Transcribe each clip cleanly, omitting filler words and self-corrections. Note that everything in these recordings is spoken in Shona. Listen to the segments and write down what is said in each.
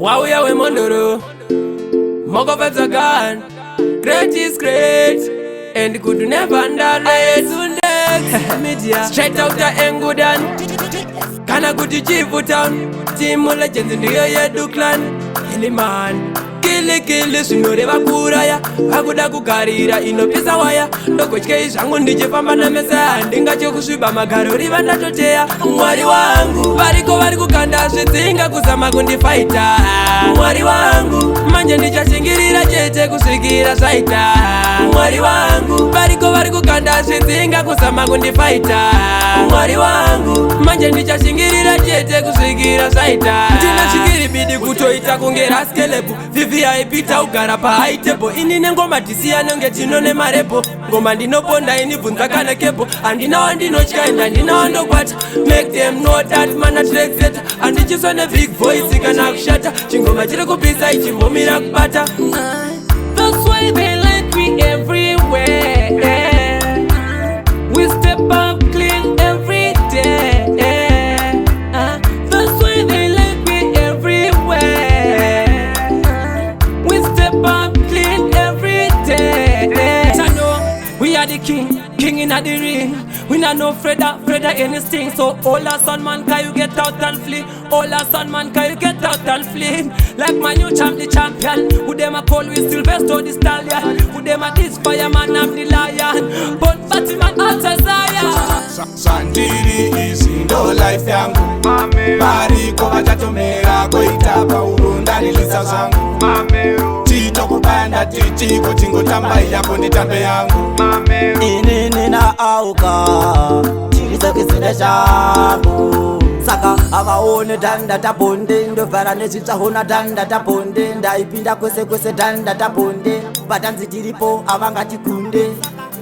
Wauya wemondoro Mokopedza gun. Great is great and could never underrate. Media straight out the Engudan Kana kuti Chifu Town Team Legends ndiyo yedu clan Iliman Kili sunore vakuraya Vakuda kugarira inopisa waya Ndokochke izvangu ndichifamba namesa Ndingacho kusviba magarori vandatoteya Mwari wangu variko vari kukanda zvitsinga kuzama kundifaita Mwari wangu manje ndichashingirira chete kusvikira zvaita Mwari wangu variko vari kukanda zvitsinga kuzama kundifaita Mwari wangu manje ndichashingirira chete kusvikira zvaita Ndina shingiri bidi kutoita kunge raskelepu VIP taugara pahigh table inine ngoma tisiyane nge tino nemarepo ngoma ndinoponda inibvunza kana kepo handina wandinotya enda handina wandokwata make them know that mana trexeta handichiswa ne big voice kana kushata chingoma chiri kupisa ichimbomira kubata That's why they like me everywhere. We step up clean every day. That's why they like me everywhere. We step up clean every day. We are the king in the ring. We not no Freda anything. So all our son man, can you get out and flee? All our son man, can you get out and flee? Like my new champ, the champion. Who them a call with Sylvester the stallion? Who them a this fireman, I'm the lion. But Batman out as Zion. Sandiri isindo life yangu Mariko vachatomera koita paurunda nilisa zangu Tito kupanda tichiko chingotamba yako nitambe yangu Inini na auka Chirisokisine shangu Saka avaone danda taponde Ndovara nezvitsahona danda taponde Ndaipinda kwese danda taponde Vatanzi tiripo avangatikunde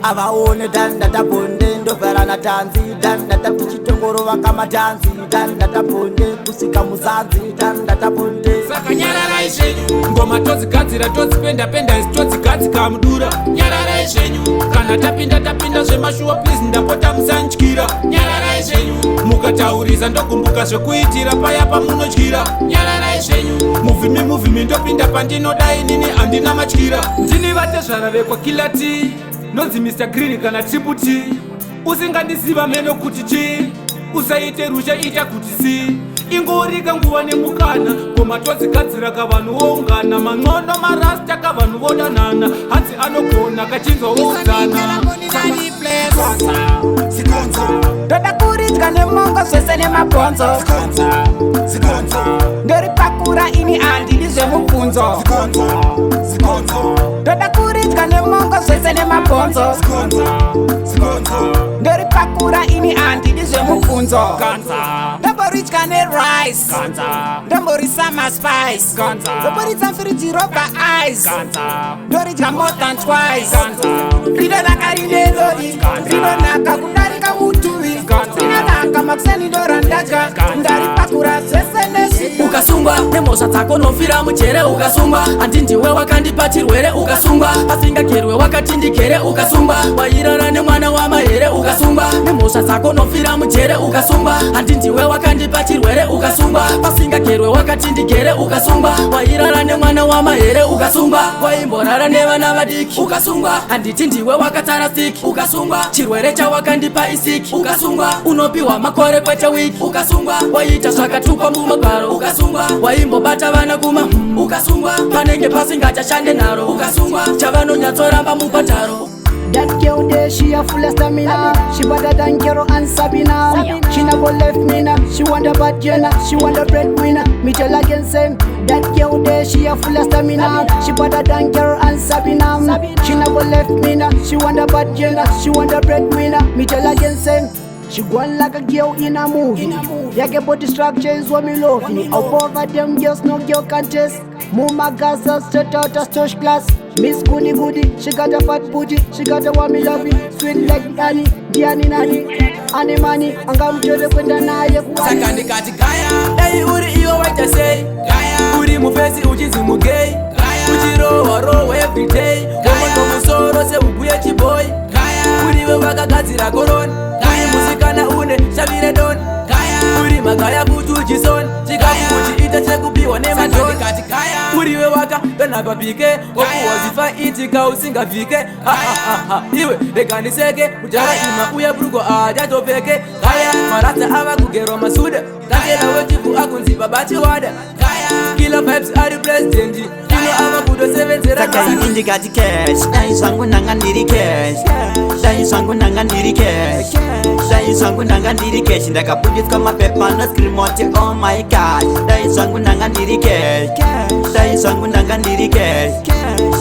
Avaone danda taponde Ndovara na tanzi danda taptichitongoro vakamatanzi Danda taponde kusika muzanzi danda taponde Saka nyarara ishenyu ngoma tozigadzira tozipenda isi tozigadzika mudura Nyarara ishenyu kana tapinda zvemashuwa please ndapota musandyira Nyarara ishenyu mukataurisa ndokumbuka zvekuitira paya pamunotyira Nyarara ishenyu muvhimi ndopinda pandinoda inini handina matyira Ndini vatezvara vekwa kilati nonzi Mr. Green kana Triple T Usingandiziva meno kuti chi Usaite rusha ita kuti si Ingorika nguva nemukana Koma tozigadzira kavanhu voungana Mang'ono marasta kavanhu vodanana Hanzi anogona kachinzwa vouzana Ndoda kuridya nemongo zvese nemabhonzo Ndori pakura ini handidi zvemubvunzo Ndoda kuridya nemongo zvese nemabhonzo Ndori pakura ini handidi zvemubvunzo Ndomboridya nerice Ndomborisa maspice Ndomboridza mfiriji roga ice Ndoridya more than twice Rinonaka rine rori Rinonaka kudarika mutuvi Rinonaka makuseni ndorandadya Ndari pakura zvese nezvi Ukasungwa nemhosva dzako nofira mujere ukasungwa Handi ndiwe wakandipa chirwere ukasungwa Pasingagerwe wakati ndigere ukasungwa Wairara nemwana wamahere ukasungwa Nemhosva dzako nofira mujere ukasungwa Handi ndiwe wakandipa chirwere ukasungwa Pasingagerwe wakati ndigere ukasungwa Wairara nemwana wamahere ukasungwa Waimborara nevana vadiki ukasungwa Handiti ndiwe wakatara stiki ukasungwa Chirwere chawakandipa isiki ukasungwa Unopiwa makore kwete wiki ukasungwa Waita zvakatukwa mumagwaro ukasungwa Waimbobata vana kuma ukasungwa Panenge pasingachashande naro ukasungwa Chavanonyatsoramba mupataro That girl there, she a full of stamina. She better than Kero and Sabina. She never left me now. She want a bad Jenna. She want a breadwinner. Me tell again same. That girl there, she a full of stamina. She better than Kero and Sabina. She never left me now. She want a bad Jenna. She want a breadwinner. Me tell again same. She gone like a girl in a movie. Yeah, get body structure is what me love me. Above them girls, no girl can test. Mama Gaza straight out of Stosh class. Miss Goody Goody, she got a fat booty. She got a one me love it. Sweet like Annie, Diani Nani, Annie Money. I'm going to the window now. Saka ndikati gaya Ei uri iyo waita say Gaya Uri mufesi uchizi mugay Gaya Uchirowa everyday Gaya Musoro se ubuye chiboy Gaya Uri we wakagadzira koroni Gaya Musikana une shavire don Gaya Uri magaya kutu uchison Chikafu uchi ita chekubiwa ndione madoni kati kaya uriwe waka kana papike okuwazifa itika usingafike iwe rekandiseke kujara ima uya brugo ajatopeke kaya marata ava kugero masuda kakela wechifu akunzi babati wada kaya kila vibes are president ino ava kudo sevenzera Saka indindi gati cash Dai sangu nanga ndiri cash Dai sangu nanga ndiri cash Dai sangu nanga ndiri cash Ndaka budget kama pepa no scream mote oh my god Dai sangu nanga ndiri cash Dai sangu nanga ndiri cash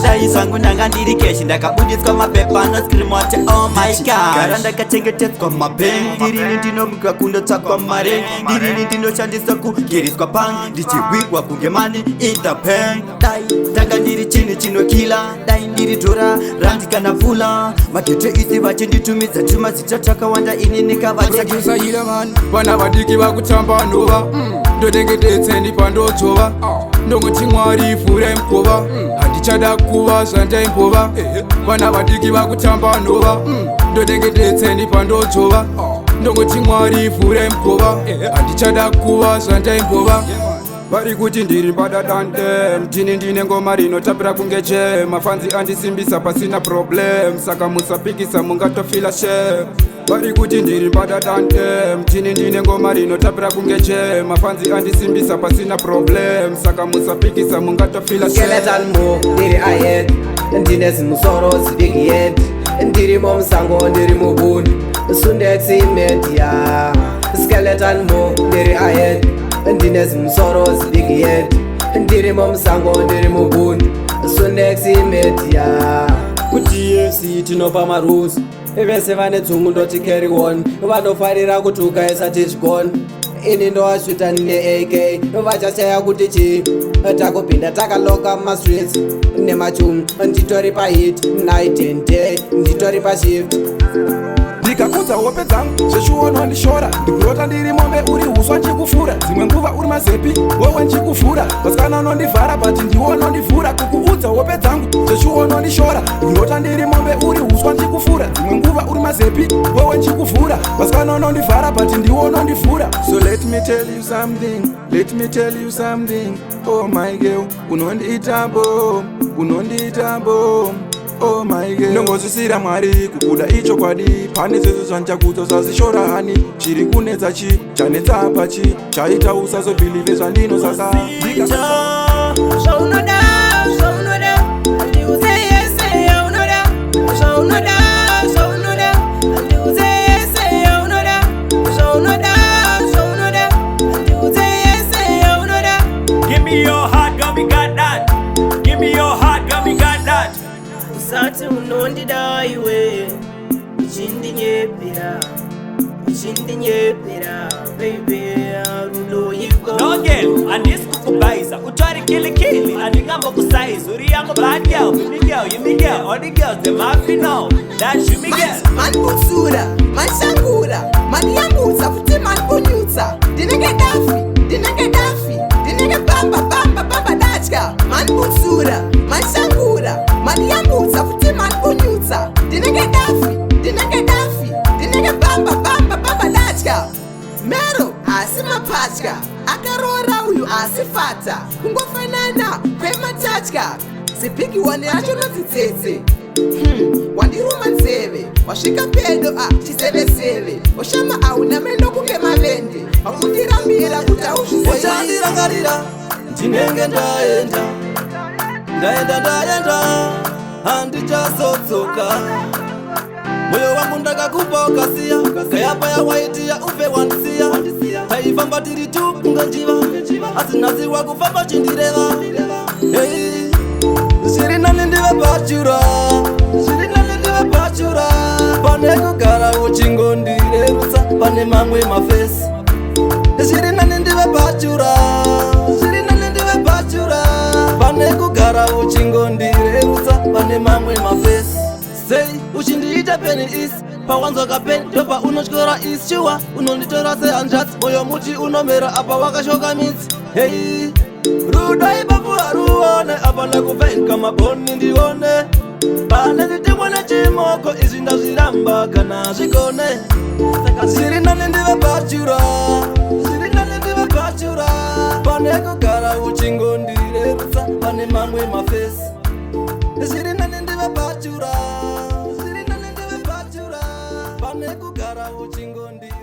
Dai sangu nanga ndiri cash Ndaka budget kama pepa no scream mote oh my god Karanda kachenge tet kwa mabeng Dirini ndino mkakunda takwa mareng Dirini ndino chandisa kugiris kwa pang Dichi wikwa kungemani ita peng Dai Taka ndiri chini chino kila Dai ndiri tora Randika na vula Makete isi vache nditumiza Chuma sichataka wanda ini nikavache Kusajusa hila man Vana vadiki vakutamba nova Ndodengetetseni pandotova Ndongoti mwari fure mkova Handichada kuva zvanda impova Vana vadiki vakutamba nova Ndodengetetseni pandotova Ndongoti mwari fure mkova Handichada kuva zvanda impova vari kuti ndiri mbadadande ndini ndine ngoma rinotapira kunge che mafanzi andisimbisa pasina problem saka musapikisa mungatofila she vari kuti ndiri mbadadande ndini ndine ngoma rinotapira kunge che mafanzi andisimbisa pasina problem saka musapikisa mungatofila she skeleton mo ndiri ahead ndine zimusoro zibig head ndiri momsango ndiri mubundu sundexi media skeleton mo ndiri ahead ndine zimusoro zibig head ndiri momsango ndiri mubundu sundexi media kuti FC tinopa marules vese vane dzungu ndoti carry on vanofarira kuti ukaisa tichigone ini ndowasvita nine AK vachashaya kuti chi takupinda takaloka mumastreets nemachumu nditori pahit night and day nditori pashift ndikakudza hope dzangu zveshuono ndishora ndikurota ndiri mombe uri uswa nchikufura dzimwe nguva uri mazepi wewe nchikufura vasikana unondivhara bati ndiwo unondivhura kukuudza hope dzangu zveshuono ndishora ndikurota ndiri mombe uri uswa nchikufura dzimwe nguva uri mazepi wewe nchikufura vasikana unondivhara bati ndiwo unondivhura so let me tell you something let me tell you something oh my girl unondiitambo unondiitambo oh my god ndongozvisira mwari kukuda icho kwadi pane zvezvo zvandichakudzo zazishora hani chiri kunetsa chi chanetsa apa chi chaita usazobhilive zvandino saka zvaunoda zvaunoda ndiuze yese yaunoda zvaunoda zvaunoda ndiuze yese yaunoda zvaunoda zvaunoda ndiuze yese yaunoda Give me your heart, girl, we got that. Give me your heart, girl, we got that. usati unondida iwe uchindinyepera uchindinyepera baby ruloyiko No girl, and this kukubaisa. Utwari kili kili, and you gambo kusaiza. Uri yango bad girl, me girl, you me girl. All the girls, them have to know that you me girl. Man butsura, man shangura, man yamutsa futhi man kunyutsa. Dinenge dafi, dinenge bamba bamba bamba dachka. Man butsura, man shangura, man yamutsa futhi man kunyutsa. Dinenge dafi, dinenge bamba bamba bamba dachka. Mero asimapachka, akarora uyu asifata. Kungofanana kwematachka. Sipiki wani yacho nozitsetse. Wandiruma nzeve wasvika pedo chiseveseve oshama auna meno kunge mavende wakundirambira kuti Ochandirangarira ndinenge ndaenda handichazodzoka moyo wangu ndakakupa ukasiya kayapa yawaitiya uve wandisiya taifamba tiri tu kunge njiva asi nhasi wakufamba chindireva zviri nani ndive pachura pane kugara uchingondirerutsa pane mamwe mafesi zviri nani ndive pachura pane kugara uchingondirerutsa pane mamwe mafesi sei uchindiita peni isi pawanzoka peni ndopa unotyora isi shuwa unonditora sehanzvadzi moyo muti unomera apa wakashoka midzi hei rudo ipapo haruone apa ndakubveka mabhoni ndione pane nditimwe nechimoko izvi ndazviramba kana zvikone saka zviri nani ndive pachura pane kugara uchingondirerutsa pane mamwe mafesi zviri nani ndive pachura pane kugara uchingondi